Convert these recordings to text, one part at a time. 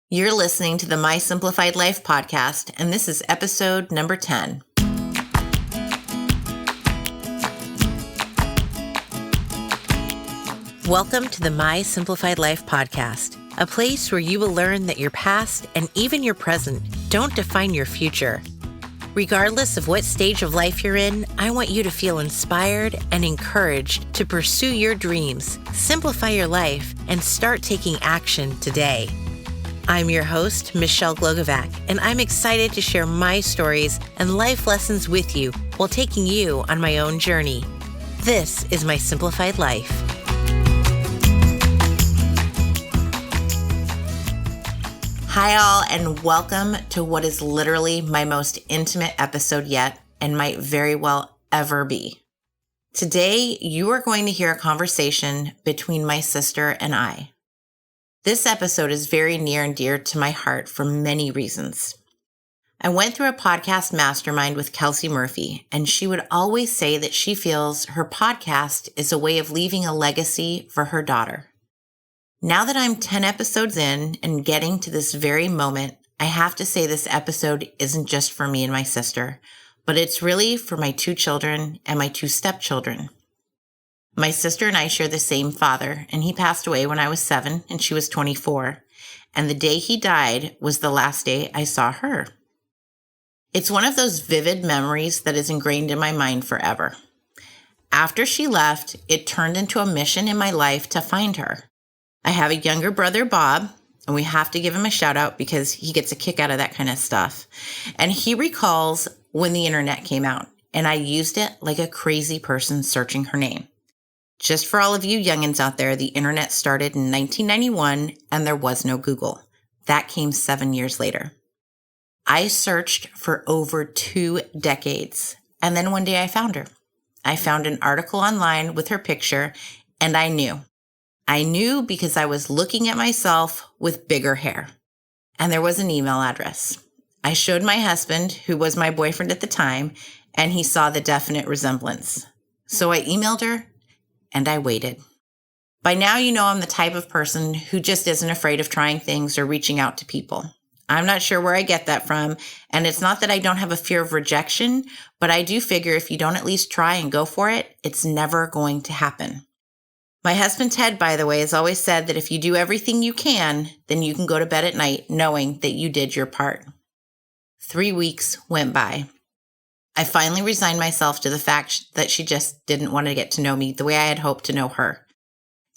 You're listening to the My Simplified Life podcast, and this is episode number 10. Welcome to the My Simplified Life podcast, a place where you will learn that your past and even your present don't define your future. Regardless of what stage of life you're in, I want you to feel inspired and encouraged to pursue your dreams, simplify your life, and start taking action today. I'm your host, Michelle Glogovac, and I'm excited to share my stories and life lessons with you while taking you on my own journey. This is My Simplified Life. Hi all, and welcome to what is literally my most intimate episode yet and might very well ever be. Today, you are going to hear a conversation between my sister and I. This episode is very near and dear to my heart for many reasons. I went through a podcast mastermind with Kelsey Murphy, and she would always say that she feels her podcast is a way of leaving a legacy for her daughter. Now that I'm 10 episodes in and getting to this very moment, I have to say this episode isn't just for me and my sister, but it's really for my 2 children and my 2 stepchildren. My sister and I share the same father, and he passed away when I was 7 and she was 24. And the day he died was the last day I saw her. It's one of those vivid memories that is ingrained in my mind forever. After she left, it turned into a mission in my life to find her. I have a younger brother, Bob, and we have to give him a shout out because he gets a kick out of that kind of stuff. And he recalls when the internet came out, and I used it like a crazy person searching her name. Just for all of you youngins out there, the internet started in 1991 and there was no Google. That came 7 years later. I searched for over 2 decades, and then one day I found her. I found an article online with her picture, and I knew. I knew because I was looking at myself with bigger hair, and there was an email address. I showed my husband, who was my boyfriend at the time, and he saw the definite resemblance. So I emailed her, and I waited. By now, you know I'm the type of person who just isn't afraid of trying things or reaching out to people. I'm not sure where I get that from, and it's not that I don't have a fear of rejection, but I do figure if you don't at least try and go for it, it's never going to happen. My husband Ted, by the way, has always said that if you do everything you can, then you can go to bed at night knowing that you did your part. 3 weeks went by. I finally resigned myself to the fact that she just didn't want to get to know me the way I had hoped to know her.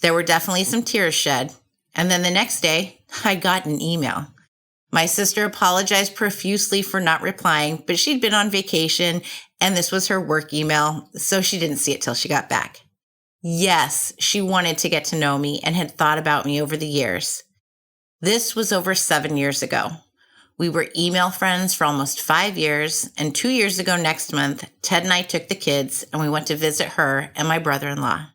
There were definitely some tears shed, and then the next day, I got an email. My sister apologized profusely for not replying, but she'd been on vacation, and this was her work email, so she didn't see it till she got back. Yes, she wanted to get to know me and had thought about me over the years. This was over 7 years ago. We were email friends for almost 5 years, and 2 years ago next month, Ted and I took the kids and we went to visit her and my brother-in-law.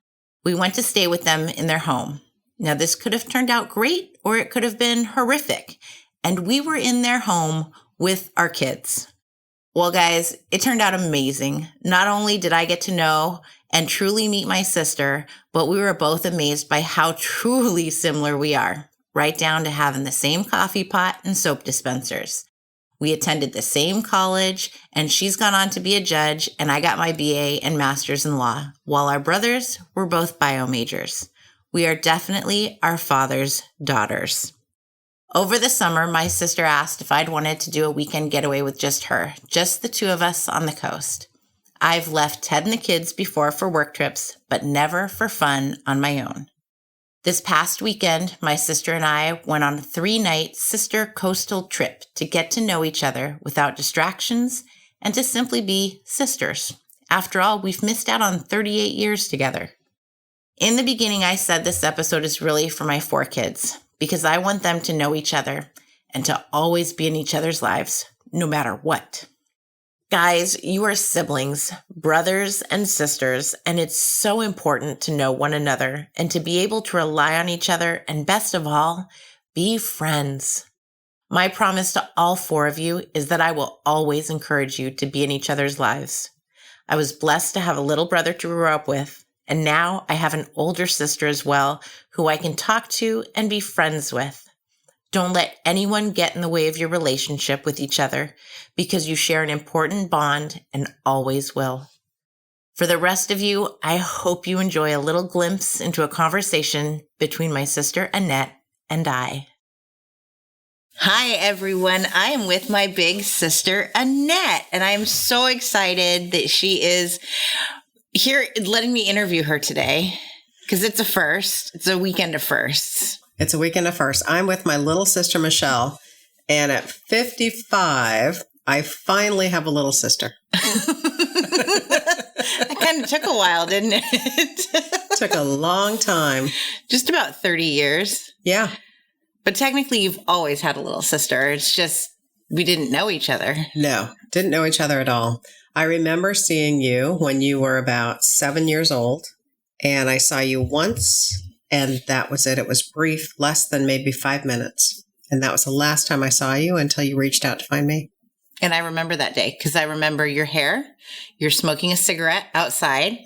We went to stay with them in their home. Now, this could have turned out great or it could have been horrific, and we were in their home with our kids. Well, guys, it turned out amazing. Not only did I get to know and truly meet my sister, but we were both amazed by how truly similar we are. Right down to having the same coffee pot and soap dispensers. We attended the same college, and she's gone on to be a judge, and I got my BA and master's in law, while our brothers were both bio majors. We are definitely our father's daughters. Over the summer, my sister asked if I'd wanted to do a weekend getaway with just her, just the 2 of us on the coast. I've left Ted and the kids before for work trips, but never for fun on my own. This past weekend, my sister and I went on a 3-night sister coastal trip to get to know each other without distractions and to simply be sisters. After all, we've missed out on 38 years together. In the beginning, I said this episode is really for my 4 kids because I want them to know each other and to always be in each other's lives, no matter what. Guys, you are siblings, brothers and sisters, and it's so important to know one another and to be able to rely on each other and, best of all, be friends. My promise to all 4 of you is that I will always encourage you to be in each other's lives. I was blessed to have a little brother to grow up with, and now I have an older sister as well who I can talk to and be friends with. Don't let anyone get in the way of your relationship with each other because you share an important bond and always will. For the rest of you, I hope you enjoy a little glimpse into a conversation between my sister Annette and I. Hi, everyone. I am with my big sister Annette, and I am so excited that she is here letting me interview her today because it's a first. It's a weekend of firsts. It's a weekend of firsts. I'm with my little sister Michelle, and at 55, I finally have a little sister. That kind of took a while, didn't it? Took a long time. Just about 30 years. Yeah. But technically, you've always had a little sister. It's just we didn't know each other. No, didn't know each other at all. I remember seeing you when you were about 7 years old, and I saw you once, and that was it. It was brief, less than maybe 5 minutes. And that was the last time I saw you until you reached out to find me. And I remember that day because I remember your hair. You're smoking a cigarette outside.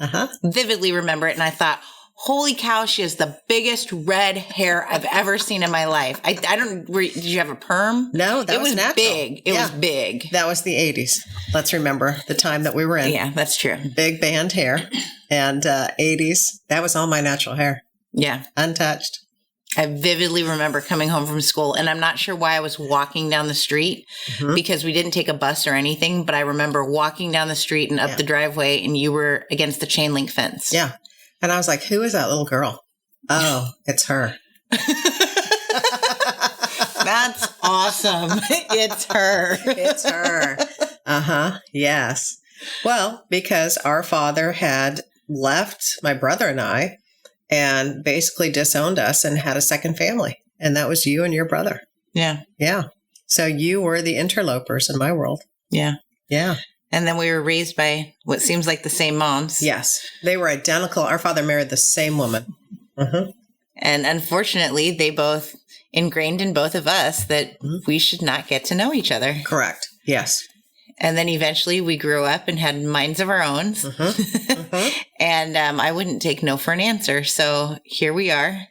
Vividly remember it. And I thought, holy cow, she has the biggest red hair I've ever seen in my life. Did you have a perm? No, that was natural. Big. It was big. That was the 80s. Let's remember the time that we were in. Yeah, that's true. Big band hair. And 80s, that was all my natural hair. Yeah. Untouched. I vividly remember coming home from school, and I'm not sure why I was walking down the street because we didn't take a bus or anything, but I remember walking down the street and up the driveway, and you were against the chain link fence. Yeah. And I was like, who is that little girl? Oh, it's her. That's awesome. It's her. It's her. Yes. Well, because our father had left my brother and I and basically disowned us and had a second family. And that was you and your brother. Yeah. Yeah. So you were the interlopers in my world. Yeah. Yeah. And then we were raised by what seems like the same moms. Yes. They were identical. Our father married the same woman. And unfortunately, they both ingrained in both of us that we should not get to know each other. Correct. Yes. And then eventually we grew up and had minds of our own. And I wouldn't take no for an answer. So here we are,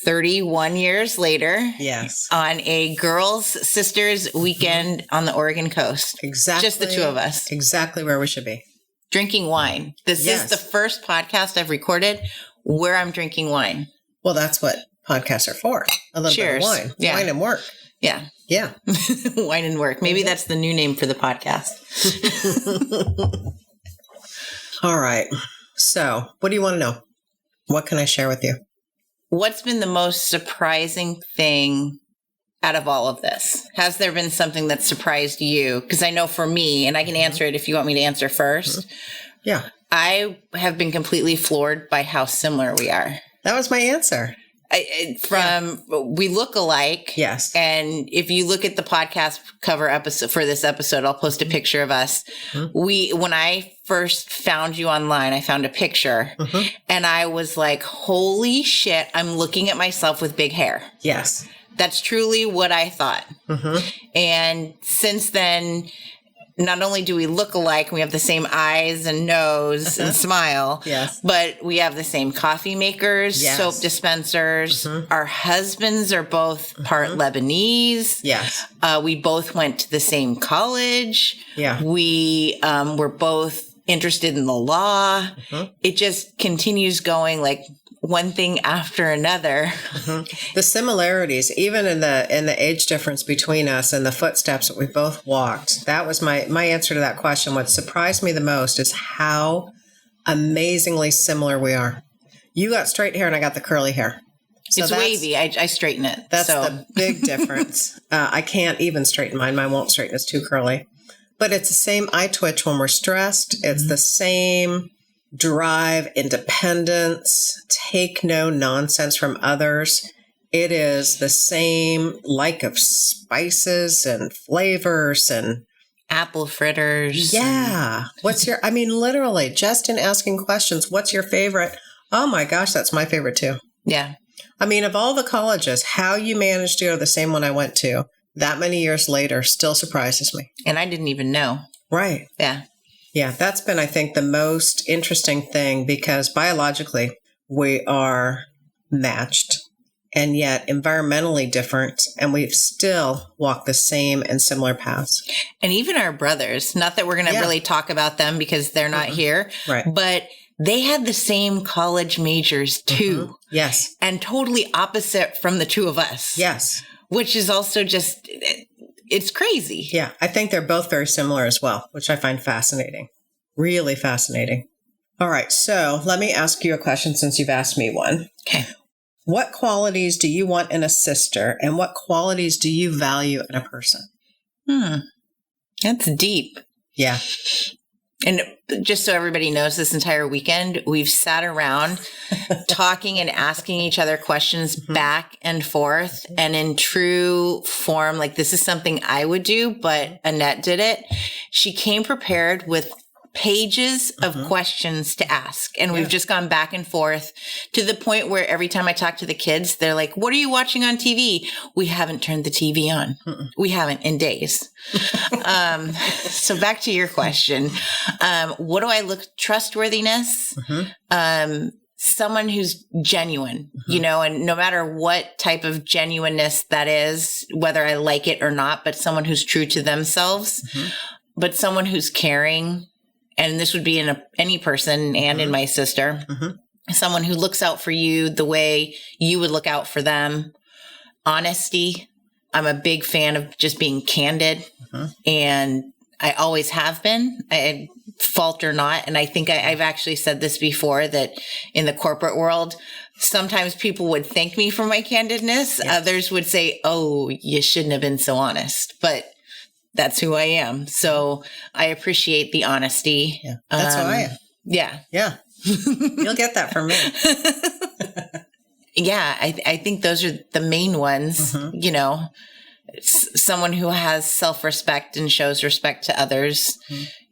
31 years later. Yes. On a girls' sisters weekend on the Oregon coast. Exactly. Just the two of us. Exactly where we should be. Drinking wine. This is the first podcast I've recorded where I'm drinking wine. Well, that's what podcasts are for. A little bit of wine. Yeah. Wine and work. Yeah. Yeah. Wine and work. Maybe that's the new name for the podcast. All right. So what do you want to know? What can I share with you? What's been the most surprising thing out of all of this? Has there been something that surprised you? Because I know for me, and I can answer it if you want me to answer first. Yeah. I have been completely floored by how similar we are. That was my answer. We look alike. Yes. And if you look at the podcast cover episode for this episode, I'll post a picture of us. When I first found you online, I found a picture and I was like, holy shit, I'm looking at myself with big hair. Yes. That's truly what I thought. And since then, not only do we look alike, we have the same eyes and nose and smile, but we have the same coffee makers, soap dispensers. Our husbands are both part Lebanese. Yes. We both went to the same college. Yeah. We were both interested in the law. It just continues going like one thing after another. The similarities, even in the age difference between us and the footsteps that we both walked, that was my answer to that question. What surprised me the most is how amazingly similar we are. You got straight hair and I got the curly hair. So it's wavy. I straighten it. That's the big difference. I can't even straighten mine. Mine won't straighten. It's too curly. But it's the same eye twitch when we're stressed. It's the same drive, independence, take no nonsense from others. It is the same like of spices and flavors and apple fritters. Yeah. Literally just in asking questions, what's your favorite? Oh my gosh, that's my favorite too. Yeah. Of all the colleges, how you managed to go to the same one I went to that many years later still surprises me. And I didn't even know. Right. Yeah. Yeah, that's been, I think, the most interesting thing because biologically we are matched. and yet environmentally different, and we've still walked the same and similar paths. And even our brothers, not that we're going to really talk about them because they're not here, right? But they had the same college majors too. Yes. And totally opposite from the two of us. Yes. Which is also just, it's crazy. Yeah. I think they're both very similar as well, which I find fascinating. Really fascinating. All right. So let me ask you a question since you've asked me one. Okay. What qualities do you want in a sister, and what qualities do you value in a person? That's deep. Yeah. And just so everybody knows, this entire weekend, we've sat around talking and asking each other questions back and forth. And in true form, like this is something I would do, but Annette did it. She came prepared with pages of questions to ask. And we've just gone back and forth to the point where every time I talk to the kids, they're like, what are you watching on TV? We haven't turned the TV on. We haven't in days. So back to your question. What do I look? Trustworthiness. Someone who's genuine, you know, and no matter what type of genuineness that is, whether I like it or not, but someone who's true to themselves, but someone who's caring. And this would be in any person and in my sister, someone who looks out for you the way you would look out for them. Honesty. I'm a big fan of just being candid, and I always have been, fault or not. And I think I've actually said this before, that in the corporate world, sometimes people would thank me for my candidness. Yes. Others would say, oh, you shouldn't have been so honest. But that's who I am. So I appreciate the honesty. Yeah, that's who I am. Yeah. Yeah. You'll get that from me. Yeah. I think those are the main ones, you know, someone who has self-respect and shows respect to others,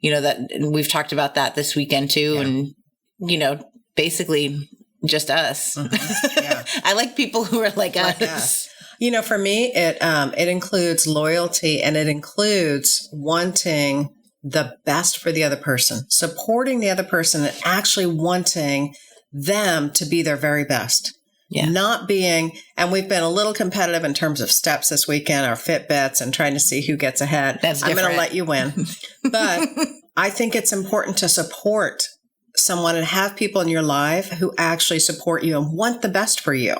you know, that we've talked about that this weekend too. And, you know, basically just us. Yeah. I like people who are like us. You know, for me, it includes loyalty, and it includes wanting the best for the other person, supporting the other person, and actually wanting them to be their very best. Yeah. Not being, and we've been a little competitive in terms of steps this weekend, our Fitbits, and trying to see who gets ahead. I'm going to let you win. But I think it's important to support someone and have people in your life who actually support you and want the best for you,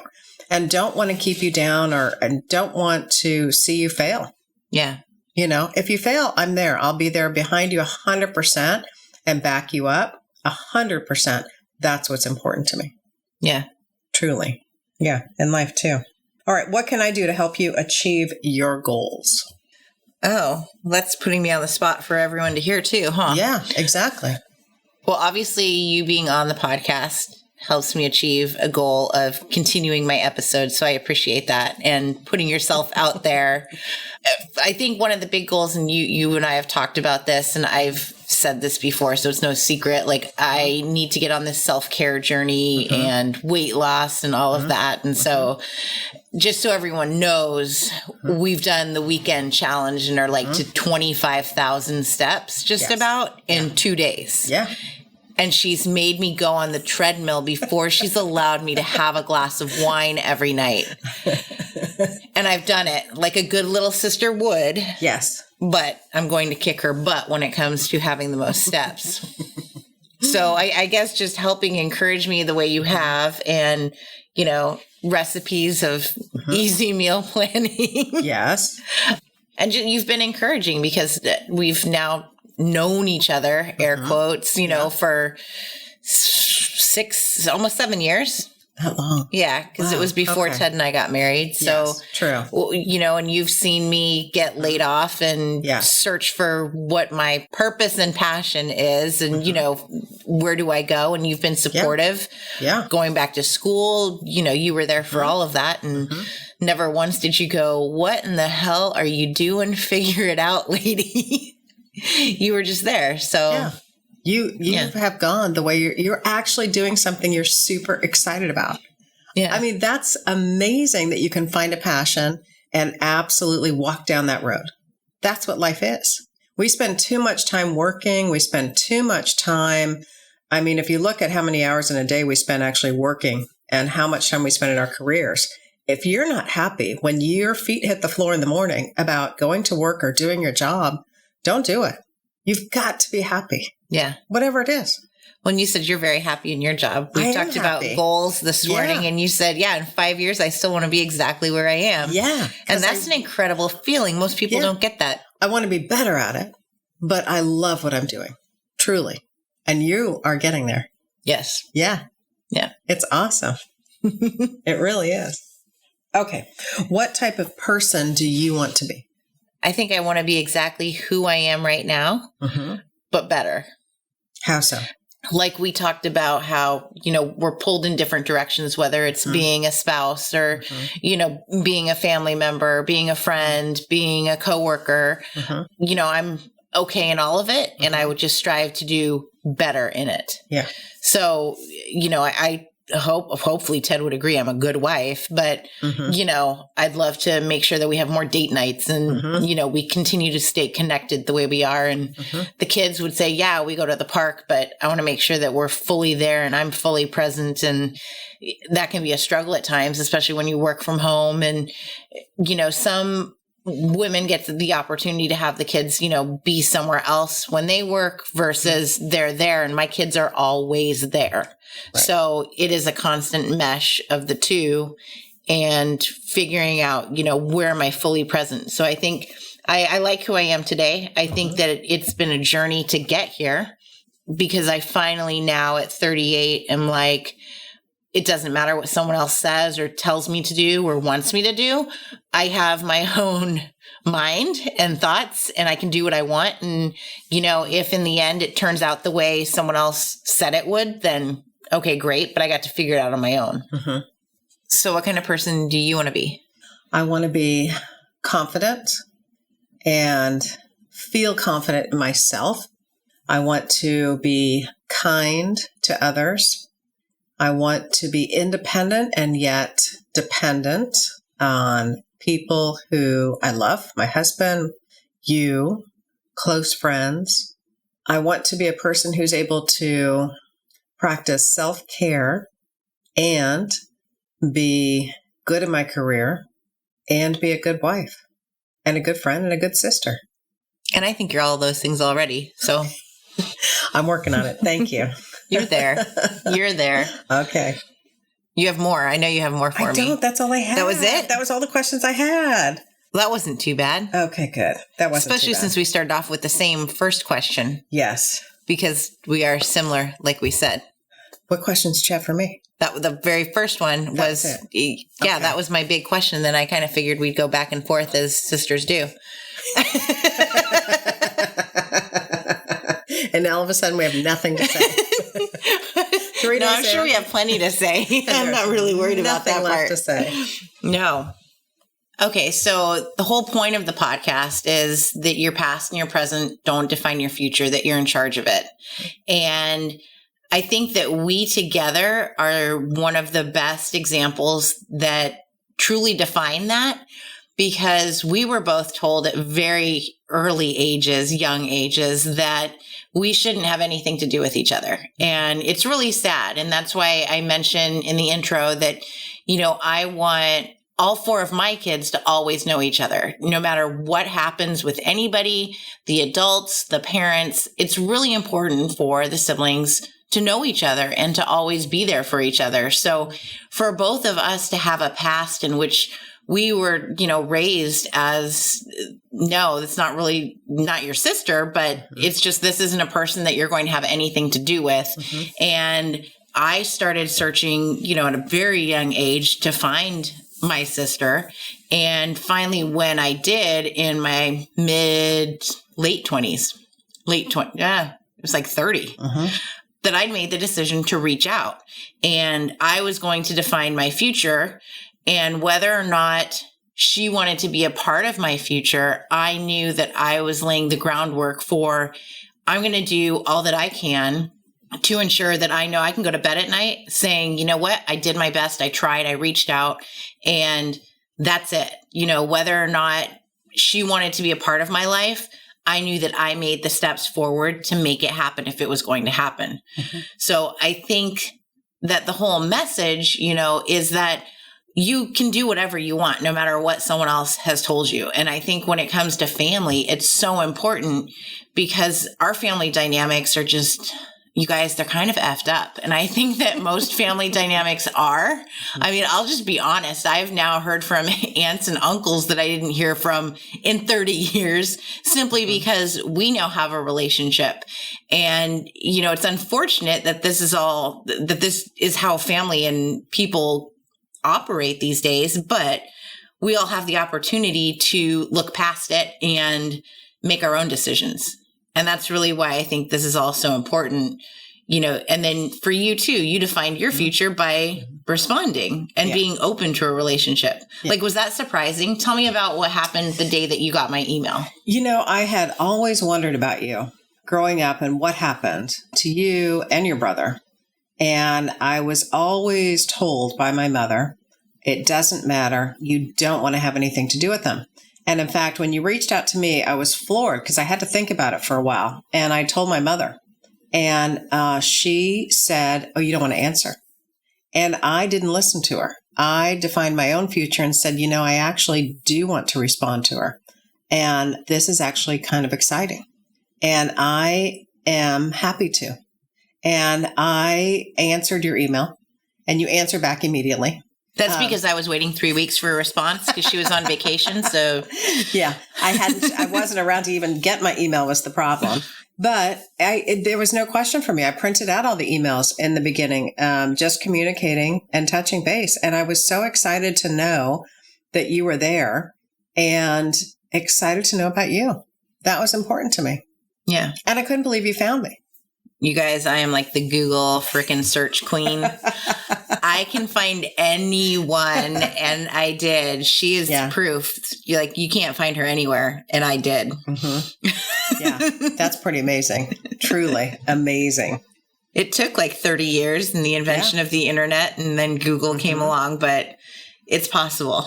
and don't want to keep you down and don't want to see you fail. Yeah. You know, if you fail, I'm there. I'll be there behind you 100% and back you up 100%. That's what's important to me. Yeah. Truly. Yeah. In life too. All right. What can I do to help you achieve your goals? Oh, that's putting me on the spot for everyone to hear too, huh? Yeah, exactly. Well, obviously you being on the podcast helps me achieve a goal of continuing my episodes. So I appreciate that, and putting yourself out there. I think one of the big goals, and you and I have talked about this, and I've said this before, so it's no secret. Like, I need to get on this self-care journey and weight loss and all of that. And so just so everyone knows, we've done the weekend challenge and are like to 25,000 steps just about in 2 days. Yeah. And she's made me go on the treadmill before she's allowed me to have a glass of wine every night. And I've done it like a good little sister would. Yes. But I'm going to kick her butt when it comes to having the most steps. So I guess just helping encourage me the way you have, and, you know, recipes of easy meal planning. Yes. And you've been encouraging, because we've now known each other, air quotes, you know, for 6, almost 7 years. That long? Yeah, because it was before Ted and I got married. So, yes, true. You know, and you've seen me get laid off and search for what my purpose and passion is, and, you know, where do I go? And you've been supportive. Yeah. Going back to school, you know, you were there for all of that. And never once did you go, what in the hell are you doing? Figure it out, lady. You were just there. So you have gone the way you're actually doing something you're super excited about. Yeah. I mean, that's amazing that you can find a passion and absolutely walk down that road. That's what life is. We spend too much time working. We spend too much time. I mean, if you look at how many hours in a day we spend actually working and how much time we spend in our careers, if you're not happy when your feet hit the floor in the morning about going to work or doing your job, don't do it. You've got to be happy. Yeah. Whatever it is. When you said you're very happy in your job, I we am talked about happy. goals this morning, Yeah. and you said, in 5 years, I still want to be exactly where I am. Yeah. And that's an incredible feeling. Most people don't get that. I want to be better at it, but I love what I'm doing. Truly. And you are getting there. Yes. Yeah. Yeah. It's awesome. It really is. Okay. What type of person do you want to be? I think I want to be exactly who I am right now, but better. How so? Like we talked about how, we're pulled in different directions, whether it's being a spouse or, being a family member, being a friend, being a coworker. I'm okay in all of it. And I would just strive to do better in it. Yeah. So, I hopefully Ted would agree I'm a good wife, but, I'd love to make sure that we have more date nights and, we continue to stay connected the way we are. And the kids would say, yeah, we go to the park, but I want to make sure that we're fully there and I'm fully present. And that can be a struggle at times, especially when you work from home. And, some women get the opportunity to have the kids, be somewhere else when they work versus they're there. And my kids are always there. Right. So it is a constant mesh of the two and figuring out, where am I fully present? So I think I like who I am today. I think that it's been a journey to get here because I finally now at 38 am like, it doesn't matter what someone else says or tells me to do or wants me to do. I have my own mind and thoughts and I can do what I want. And, if in the end it turns out the way someone else said it would, then okay, great. But I got to figure it out on my own. So what kind of person do you want to be? I want to be confident and feel confident in myself. I want to be kind to others. I want to be independent and yet dependent on people who I love, my husband, you, close friends. I want to be a person who's able to practice self-care and be good in my career and be a good wife and a good friend and a good sister. And I think you're all those things already. So I'm working on it. Thank you. You're there. You're there. Okay. You have more. I know you have more for me. I don't. That's all I had. That was it? That was all the questions I had. Well, that wasn't too bad. Okay, good. That wasn't Especially too bad. since we started off with the same first question. Yes. Because we are similar, like we said. What questions did you have for me? That the very first one was, that was my big question. Then I kind of figured we'd go back and forth as sisters do. And now all of a sudden we have nothing to say. I'm sure we have plenty to say. I'm not really worried about that part. Nothing left to say. No. Okay, so the whole point of the podcast is that your past and your present don't define your future, that you're in charge of it. And I think that we together are one of the best examples that truly define that, because we were both told at very early ages, young ages, that we shouldn't have anything to do with each other. And it's really sad. And that's why I mentioned in the intro that, I want all four of my kids to always know each other, no matter what happens with anybody, the adults, the parents. It's really important for the siblings to know each other and to always be there for each other. So for both of us to have a past in which we were, raised as, no, it's not really not your sister, but it's just, this isn't a person that you're going to have anything to do with. And I started searching, at a very young age to find my sister. And finally, when I did in my late 20s, it was like 30, that I'd made the decision to reach out, and I was going to define my future. And whether or not she wanted to be a part of my future, I knew that I was laying the groundwork for, I'm going to do all that I can to ensure that I know I can go to bed at night saying, you know what, I did my best. I tried, I reached out, and that's it. Whether or not she wanted to be a part of my life, I knew that I made the steps forward to make it happen if it was going to happen. So I think that the whole message, is that you can do whatever you want, no matter what someone else has told you. And I think when it comes to family, it's so important because our family dynamics are just, you guys, they're kind of effed up. And I think that most family dynamics are. I mean, I'll just be honest. I've now heard from aunts and uncles that I didn't hear from in 30 years simply because we now have a relationship. And, it's unfortunate that this is how family and people operate these days, but we all have the opportunity to look past it and make our own decisions. And that's really why I think this is all so important, and then for you too, you defined your future by responding and being open to a relationship. Yeah. Like, was that surprising? Tell me about what happened the day that you got my email. I had always wondered about you growing up and what happened to you and your brother. And I was always told by my mother, it doesn't matter. You don't want to have anything to do with them. And in fact, when you reached out to me, I was floored because I had to think about it for a while. And I told my mother, and she said, oh, you don't want to answer. And I didn't listen to her. I defined my own future and said, I actually do want to respond to her. And this is actually kind of exciting. And I am happy to. And I answered your email, and you answered back immediately. That's because I was waiting 3 weeks for a response because she was on vacation. So yeah, I wasn't around to even get my email was the problem. But there was no question for me. I printed out all the emails in the beginning, just communicating and touching base. And I was so excited to know that you were there and excited to know about you. That was important to me. Yeah. And I couldn't believe you found me. You guys, I am like the Google freaking search queen. I can find anyone, and I did. She is proof. You can't find her anywhere, and I did. Mm-hmm. Yeah, that's pretty amazing. Truly amazing. It took like 30 years and the invention of the internet, and then Google came along, but it's possible.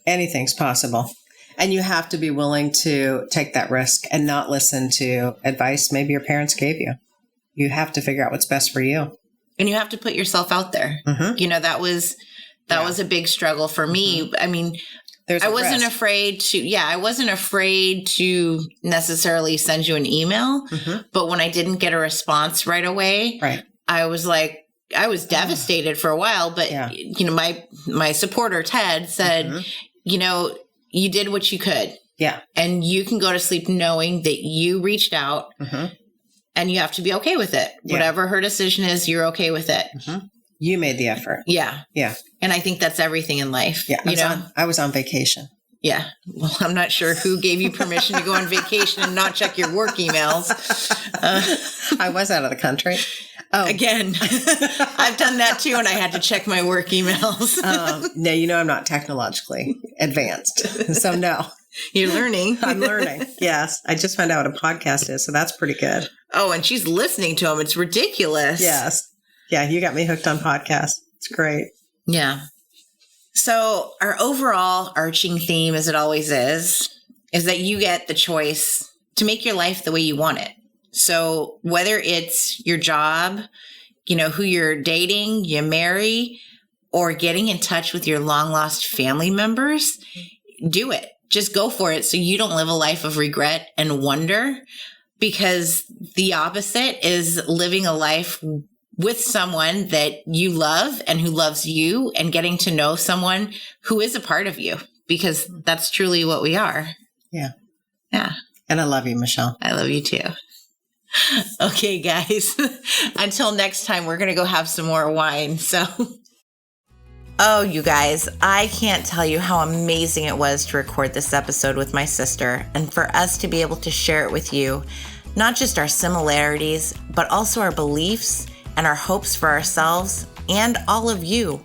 Anything's possible. And you have to be willing to take that risk and not listen to advice maybe your parents gave you. You have to figure out what's best for you. And you have to put yourself out there. Mm-hmm. That was a big struggle for me. Mm-hmm. I mean, I wasn't afraid to necessarily send you an email, but when I didn't get a response right away, I was devastated for a while, but my supporter Ted said, you did what you could. Yeah. And you can go to sleep knowing that you reached out. Mm-hmm. And you have to be okay with it. Yeah. Whatever her decision is, you're okay with it. Mm-hmm. You made the effort. Yeah. Yeah. And I think that's everything in life. Yeah. I was on vacation. Yeah. Well, I'm not sure who gave you permission to go on vacation and not check your work emails. I was out of the country. Oh. Again, I've done that too, and I had to check my work emails. No, I'm not technologically advanced. So no. You're learning. I'm learning. Yes. I just found out what a podcast is, so that's pretty good. Oh, and she's listening to them. It's ridiculous. Yes. Yeah, you got me hooked on podcasts. It's great. Yeah. So our overall arching theme, as it always is that you get the choice to make your life the way you want it. So whether it's your job, who you're dating, you marry, or getting in touch with your long lost family members, do it. Just go for it so you don't live a life of regret and wonder, because the opposite is living a life with someone that you love and who loves you, and getting to know someone who is a part of you, because that's truly what we are. Yeah. Yeah. And I love you, Michelle. I love you too. Okay, guys. Until next time, we're going to go have some more wine. So... Oh, you guys, I can't tell you how amazing it was to record this episode with my sister, and for us to be able to share it with you, not just our similarities, but also our beliefs and our hopes for ourselves and all of you.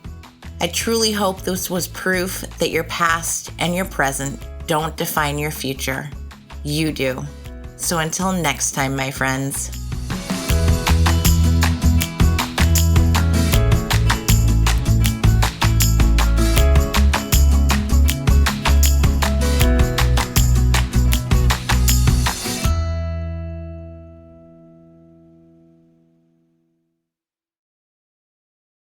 I truly hope this was proof that your past and your present don't define your future. You do. So until next time, my friends.